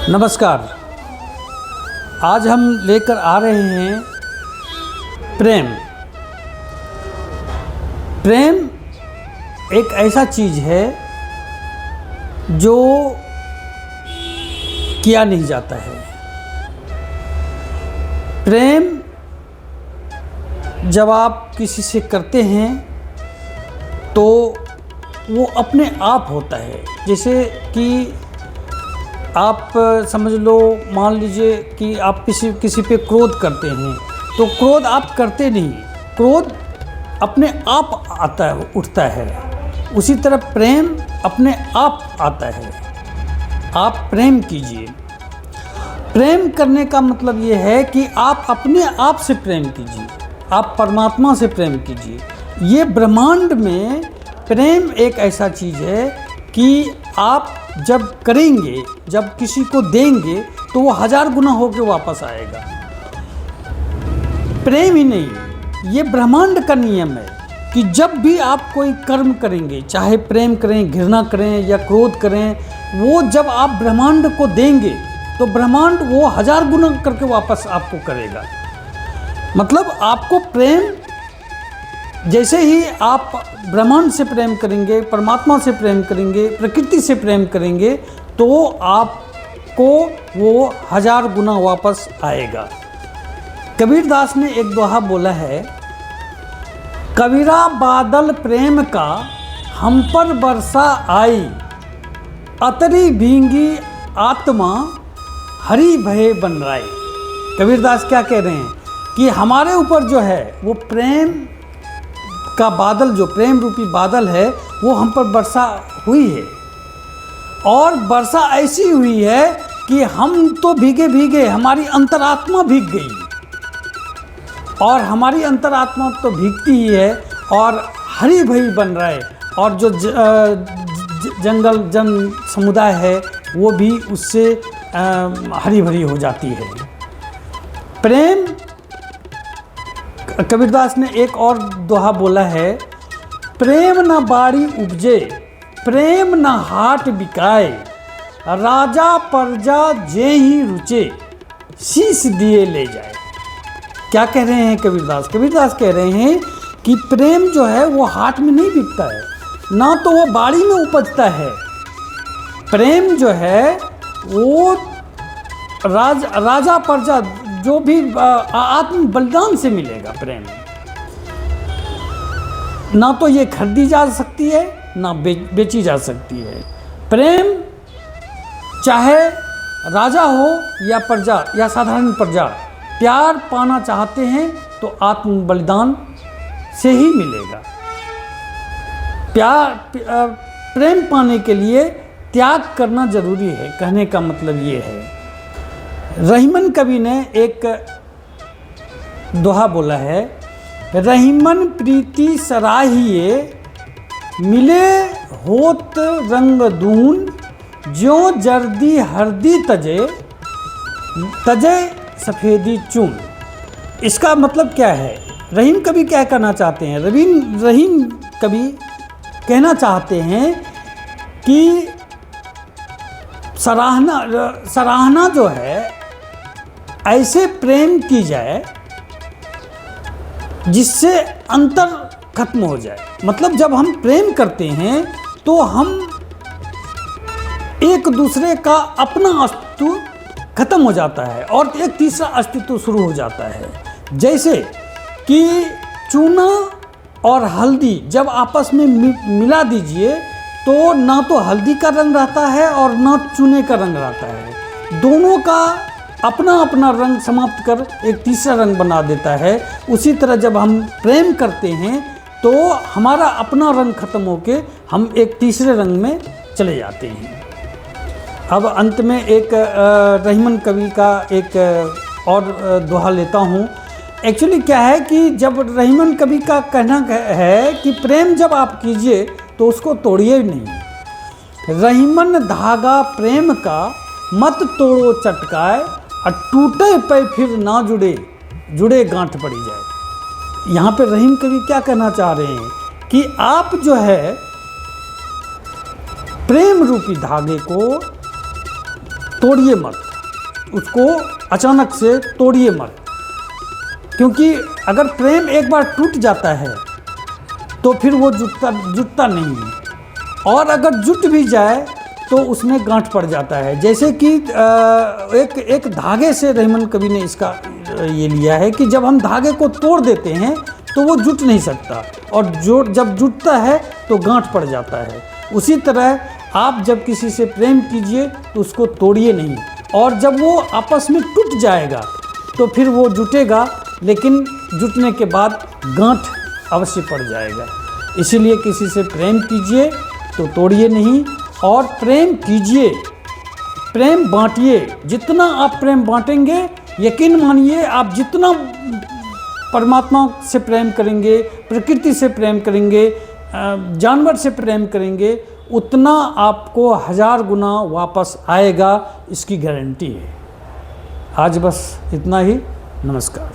नमस्कार। आज हम लेकर आ रहे हैं प्रेम। प्रेम एक ऐसा चीज़ है जो किया नहीं जाता है। प्रेम जब आप किसी से करते हैं तो वो अपने आप होता है। जैसे कि आप समझ लो, मान लीजिए कि आप किसी पे क्रोध करते हैं तो क्रोध आप करते नहीं, क्रोध अपने आप आता है, उठता है। उसी तरह प्रेम अपने आप आता है। आप प्रेम कीजिए। प्रेम करने का मतलब ये है कि आप अपने आप से प्रेम कीजिए, आप परमात्मा से प्रेम कीजिए। ये ब्रह्मांड में प्रेम एक ऐसा चीज़ है कि आप जब करेंगे, जब किसी को देंगे तो वो 1000 गुना होकर वापस आएगा। प्रेम ही नहीं, ये ब्रह्मांड का नियम है कि जब भी आप कोई कर्म करेंगे, चाहे प्रेम करें, घृणा करें या क्रोध करें, वो जब आप ब्रह्मांड को देंगे तो ब्रह्मांड वो 1000 गुना करके वापस आपको करेगा। मतलब आपको प्रेम, जैसे ही आप ब्रह्मांड से प्रेम करेंगे, परमात्मा से प्रेम करेंगे, प्रकृति से प्रेम करेंगे, तो आपको वो 1000 गुना वापस आएगा। कबीरदास ने एक दोहा बोला है, कबीरा बादल प्रेम का हम पर बरसा आई, अतरी भींगी आत्मा हरि भये बन राय। कबीरदास क्या कह रहे हैं कि हमारे ऊपर जो है वो प्रेम का बादल, जो प्रेम रूपी बादल है, वो हम पर वर्षा हुई है। और वर्षा ऐसी हुई है कि हम तो भीगे भीगे, हमारी अंतरात्मा भीग गई। और हमारी अंतरात्मा तो भीगती ही है और हरी भरी बन रहा है। और जो जंगल जन समुदाय है वो भी उससे हरी भरी हो जाती है। प्रेम, कबीरदास ने एक और दोहा बोला है, प्रेम न बाड़ी उपजे, प्रेम न हाट बिकाए, राजा प्रजा जे ही रुचे, शीश दिए ले जाए। क्या कह रहे हैं कबीरदास? कबीरदास कह रहे हैं कि प्रेम जो है वो हाट में नहीं बिकता है, ना तो वो बाड़ी में उपजता है। प्रेम जो है वो राजा प्रजा, जो भी आत्म बलिदान से मिलेगा प्रेम। ना तो ये खरीदी जा सकती है, ना बेची जा सकती है। प्रेम चाहे राजा हो या प्रजा या साधारण प्रजा, प्यार पाना चाहते हैं तो आत्म बलिदान से ही मिलेगा। प्रेम पाने के लिए त्याग करना जरूरी है। कहने का मतलब ये है, रहीमन कवि ने एक दोहा बोला है, रहीमन प्रीति सराहिए, मिले होत रंग दून, ज्यों जर्दी हरदी तजे, तजे सफ़ेदी चून। इसका मतलब क्या है? रहीम कवि क्या कहना चाहते हैं? रहीम कवि कहना चाहते हैं कि सराहना जो है, ऐसे प्रेम की जाए जिससे अंतर खत्म हो जाए। मतलब जब हम प्रेम करते हैं तो हम एक दूसरे का अपना अस्तित्व खत्म हो जाता है और एक तीसरा अस्तित्व शुरू हो जाता है। जैसे कि चूना और हल्दी जब आपस में मिला दीजिए तो ना तो हल्दी का रंग रहता है और ना चूने का रंग रहता है। दोनों का अपना अपना रंग समाप्त कर एक तीसरा रंग बना देता है। उसी तरह जब हम प्रेम करते हैं तो हमारा अपना रंग खत्म होके हम एक तीसरे रंग में चले जाते हैं। अब अंत में एक रहीमन कवि का एक और दोहा लेता हूँ। एक्चुअली क्या है कि जब रहीमन कवि का कहना है कि प्रेम जब आप कीजिए तो उसको तोड़िए नहीं। रहीमन धागा प्रेम का मत तोड़ो चटकाए, और टूटे पे फिर ना जुड़े, जुड़े गांठ पड़ी जाए। यहाँ पे रहीम कवि क्या कहना चाह रहे हैं कि आप जो है प्रेम रूपी धागे को तोड़िए मत, उसको अचानक से तोड़िए मत, क्योंकि अगर प्रेम एक बार टूट जाता है तो फिर वो जुटता नहीं है, और अगर जुट भी जाए तो उसमें गांठ पड़ जाता है। जैसे कि एक धागे से रहमान कवि ने इसका ये लिया है कि जब हम धागे को तोड़ देते हैं तो वो जुट नहीं सकता, और जब जुटता है तो गांठ पड़ जाता है। उसी तरह आप जब किसी से प्रेम कीजिए तो उसको तोड़िए नहीं, और जब वो आपस में टूट जाएगा तो फिर वो जुटेगा, लेकिन जुटने के बाद गांठ अवश्य पड़ जाएगा। इसीलिए किसी से प्रेम कीजिए तो तोड़िए नहीं, और प्रेम कीजिए, प्रेम बांटिए। जितना आप प्रेम बांटेंगे, यकीन मानिए आप जितना परमात्मा से प्रेम करेंगे, प्रकृति से प्रेम करेंगे, जानवर से प्रेम करेंगे, उतना आपको 1000 गुना वापस आएगा, इसकी गारंटी है। आज बस इतना ही। नमस्कार।